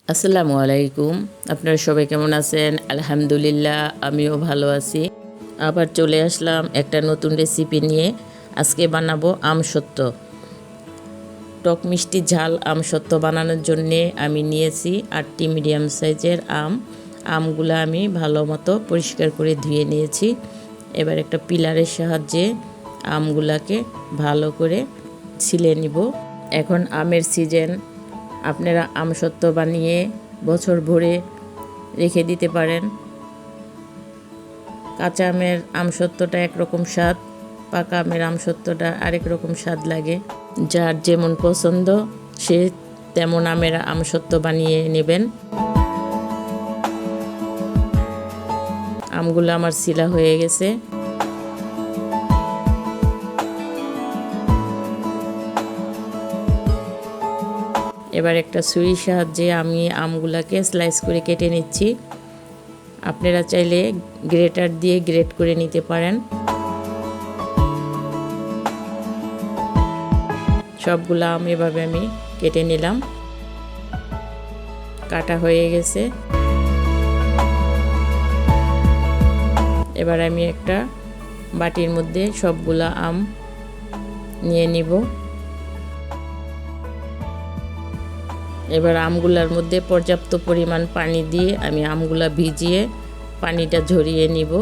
আসসালামু আলাইকুম। আপনারা সবাই কেমন আছেন? আলহামদুলিল্লাহ, আমিও ভালো আছি। আবার চলে আসলাম একটা নতুন রেসিপি নিয়ে। আজকে বানাবো আমসত্ত্ব। টক মিষ্টি ঝাল আমসত্ত্ব বানানোর জন্যে আমি নিয়েছি 8টি মিডিয়াম সাইজের আমগুলো আমি ভালো মতো পরিষ্কার করে ধুয়ে নিয়েছি। এবার একটা পিলারের সাহায্যে আমগুলাকে ভালো করে ছিলে নিব। এখন আমের সিজন, আপনারা আমসত্ত্ব বানিয়ে বছর ভরে রেখে দিতে পারেন। কাঁচা আমের আমসত্ত্বটা একরকম স্বাদ, পাকা আমের আমসত্ত্বটা আরেক রকম স্বাদ লাগে। যার যেমন পছন্দ সে তেমন আমের আমসত্ত্ব বানিয়ে নেবেন। আমগুলো আমার ছিলা হয়ে গেছে। এবার একটা ছুরির সাহায্যে আমি আমগুলাকে স্লাইস করে কেটে নিচ্ছি। আপনারা চাইলে গ্রেটার দিয়ে গ্রেট করে নিতে পারেন। সবগুলো আম এভাবে আমি কেটে নিলাম। কাটা হয়ে গেছে। এবার আমি একটা বাটির মধ্যে সবগুলা আম নিয়ে নিব। এবার আমগুলার মধ্যে পর্যাপ্ত পরিমাণ পানি দিয়ে আমি আমগুলা ভিজিয়ে পানিটা ঝরিয়ে নিব,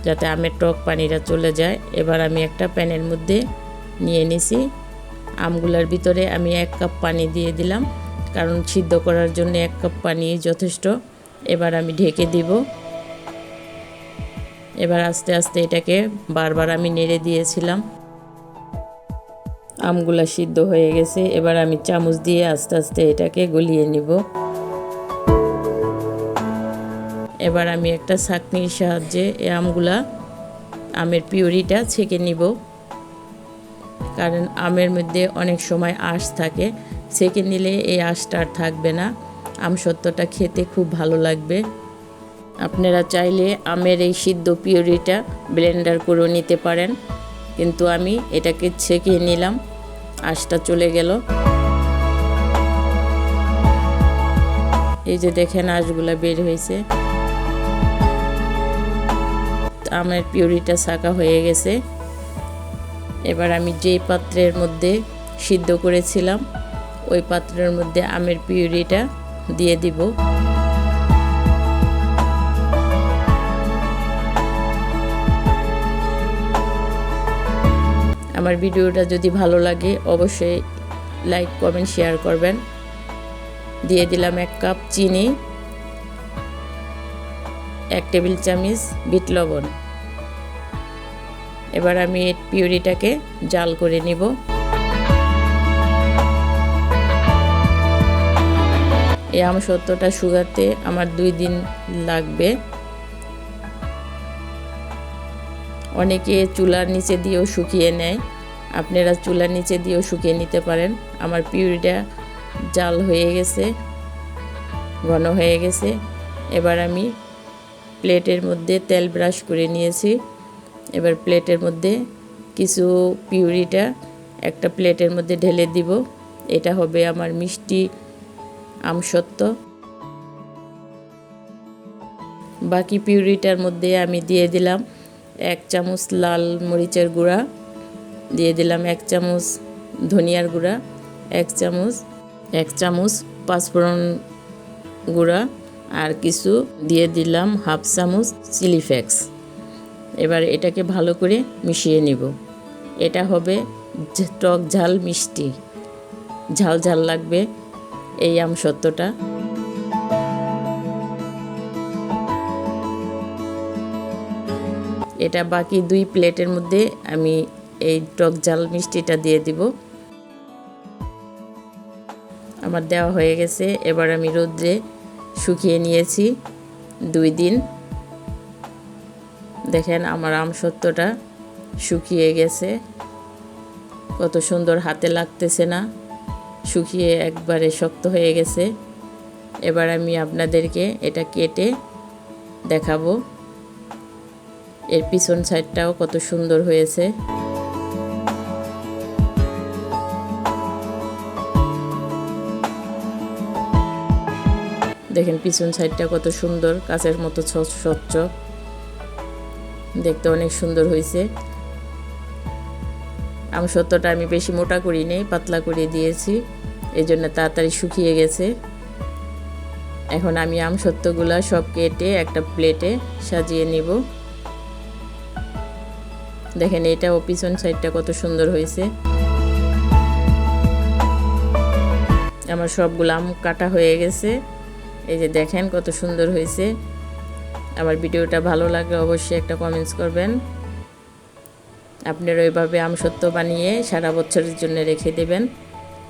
যাতে আমের টক পানিটা চলে যায়। এবার আমি একটা প্যানের মধ্যে নিয়ে নিছি। আমগুলার ভিতরে আমি 1 কাপ পানি দিয়ে দিলাম, কারণ সিদ্ধ করার জন্য 1 কাপ পানি যথেষ্ট। এবার আমি ঢেকে দিব। এবার আস্তে আস্তে এটাকে বারবার আমি নেড়ে দিয়েছিলাম। আমগুলা সিদ্ধ হয়ে গেছে। এবার আমি চামচ দিয়ে আস্তে আস্তে এটাকে গলিয়ে নিব। এবার আমি একটা ছাঁকনির সাহায্যে এই আমের পিউরিটা ছেঁকে নিব, কারণ আমের মধ্যে অনেক সময় আঁশ থাকে। ছেঁকে নিলে এই আঁশটা আর থাকবে না। আমসত্ত্বটা খেতে খুব ভালো লাগবে। আপনারা চাইলে আমের এই সিদ্ধ পিউরিটা ব্লেন্ডার করে নিতে পারেন, কিন্তু আমি এটাকে ছেঁকে নিলাম, আঁশটা চলে গেল। এই যে দেখেন আঁশগুলা বের হয়েছে। আমের পিউরিটা ছাঁকা হয়ে গেছে। এবার আমি যে পাত্রের মধ্যে সিদ্ধ করেছিলাম ওই পাত্রের মধ্যে আমের পিউরিটা দিয়ে দিব। আমার ভিডিওটা যদি ভালো লাগে অবশ্যই লাইক, কমেন্ট, শেয়ার করবেন। দিয়ে দিলাম 1 কাপ চিনি, 1 টেবিল চামচ বিট লবণ। এবার আমি এই পিউরিটাকে জাল করে নিব। এই আমসত্ত্বটা শুকাতে আমার 2 দিন লাগবে। অনেকে চুলার নিচে দিয়েও শুকিয়ে নেয়, আপনারা চুলার নিচে দিয়েও শুকিয়ে নিতে পারেন। আমার পিউরিটা জাল হয়ে গেছে, ঘন হয়ে গেছে। এবার আমি প্লেটের মধ্যে তেল ব্রাশ করে নিয়েছি। এবার প্লেটের মধ্যে কিছু পিউরিটা একটা প্লেটের মধ্যে ঢেলে দিব। এটা হবে আমার মিষ্টি আমসত্ত্ব। বাকি পিউরিটার মধ্যে আমি দিয়ে দিলাম 1 চামচ লাল মরিচের গুঁড়া, দিয়ে দিলাম 1 চামচ ধনিয়ার গুঁড়া, 1 চামচ পাঁচফোড়ন গুঁড়া, আর কিছু দিয়ে দিলাম 1/2 চামচ চিলি ফ্লেক্স। এবার এটাকে ভালো করে মিশিয়ে নিব। এটা হবে টক ঝাল মিষ্টি, ঝাল ঝাল লাগবে এই আমসত্ত্বটা। এটা বাকি 2 প্লেটের মধ্যে আমি এই টক ঝাল মিষ্টিটা দিয়ে দিব। আমার দেওয়া হয়ে গেছে। এবার আমি রোদ্রে শুকিয়ে নিয়েছি 2 দিন। দেখেন আমার আমসত্ত্বটা শুকিয়ে গেছে, কত সুন্দর, হাতে লাগতেছে না, শুকিয়ে একবারে শক্ত হয়ে গেছে। এবার আমি আপনাদেরকে এটা কেটে দেখাবো। এর পিছন সাইডটাও কত সুন্দর হয়েছে। দেখেন পিছন সাইডটা কত সুন্দর, কাঁচের মতো স্বচ্ছ, দেখতে অনেক সুন্দর হয়েছে। আমসত্ত্বটা আমি বেশি মোটা করি নেই, পাতলা করে দিয়েছি, এই জন্য তাড়াতাড়ি শুকিয়ে গেছে। এখন আমি আমসত্ত্বগুলা সব কেটে একটা প্লেটে সাজিয়ে নিব। দেখেন এটাও পিছন সাইডটা কত সুন্দর হয়েছে। আমার সবগুলো আম কাটা হয়ে গেছে, এই যে দেখেন কত সুন্দর হয়েছে। আমার ভিডিওটা ভালো লাগলে অবশ্যই একটা কমেন্টস করবেন। আপনারা ওইভাবে আমসত্ত্ব বানিয়ে সারা বছরের জন্য রেখে দেবেন।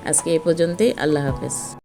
আজকে এই পর্যন্তই, আল্লাহ হাফেজ।